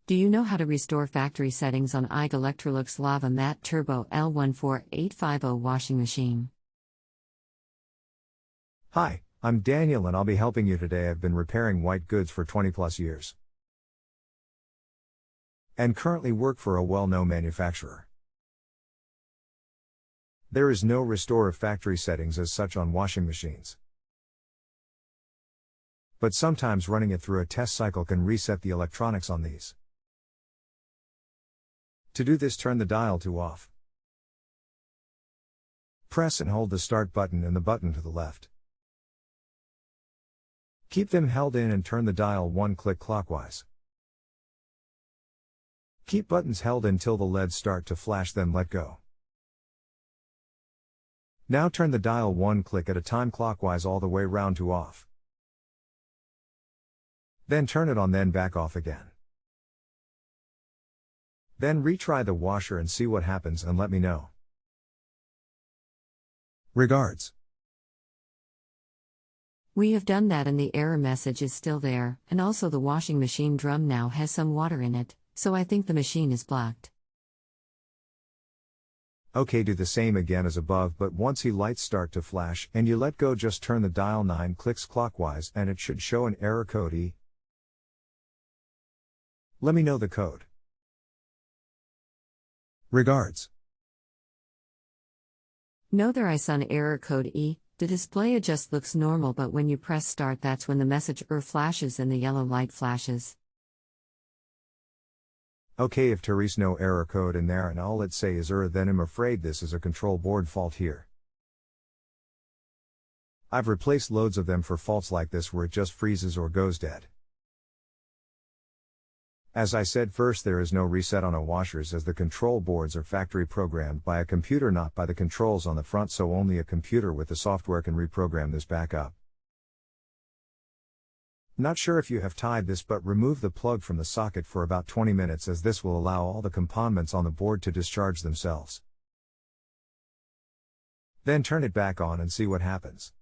Do you know how to restore factory settings on AEG Electrolux Lava Matte Turbo L14850 washing machine? Hi, I'm Daniel and I'll be helping you today. I've been repairing white goods for 20 plus years and currently work for a well-known manufacturer. There is no restore of factory settings as such on washing machines. But sometimes running it through a test cycle can reset the electronics on these. To do this, turn the dial to off. Press and hold the start button and the button to the left. Keep them held in and turn the dial one click clockwise. Keep buttons held until the LEDs start to flash, then let go. Now turn the dial one click at a time clockwise all the way round to off. Then turn it on, then back off again. Then retry the washer and see what happens and let me know. Regards. We have done that and the error message is still there, and also the washing machine drum now has some water in it, so I think the machine is blocked. Okay, do the same again as above, but once the lights start to flash and you let go, just turn the dial 9 clicks clockwise and it should show an error code E. Let me know the code. Regards. No, there I saw an error code E. The display just looks normal, but when you press start, that's when the message flashes and the yellow light flashes. Okay, if there is no error code in there and all it say is then I'm afraid this is a control board fault here. I've replaced loads of them for faults like this where it just freezes or goes dead. As I said first, there is no reset on a washers as the control boards are factory programmed by a computer, not by the controls on the front, so only a computer with the software can reprogram this back up. Not sure if you have tied this, but remove the plug from the socket for about 20 minutes as this will allow all the components on the board to discharge themselves. Then turn it back on and see what happens.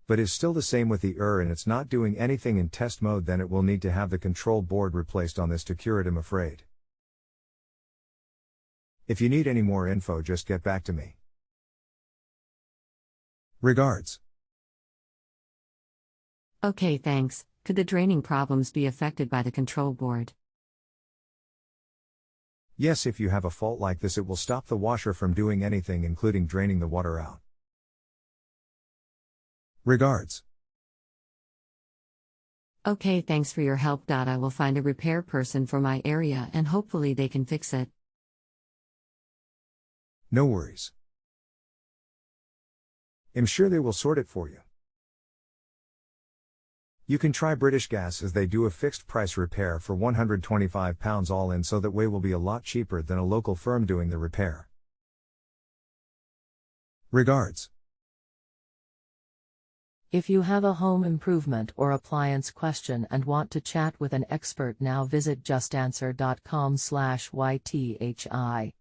But is still the same with the and it's not doing anything in test mode, then it will need to have the control board replaced on this to cure it, I'm afraid. If you need any more info, just get back to me. Regards. Okay, thanks. Could the draining problems be affected by the control board? Yes, if you have a fault like this, it will stop the washer from doing anything, including draining the water out. Regards. Okay, thanks for your help. I will find a repair person for my area and hopefully they can fix it. No worries. I'm sure they will sort it for you. You can try British Gas as they do a fixed price repair for £125 all in, so that way will be a lot cheaper than a local firm doing the repair. Regards. If you have a home improvement or appliance question and want to chat with an expert, now visit justanswer.com/YTHI.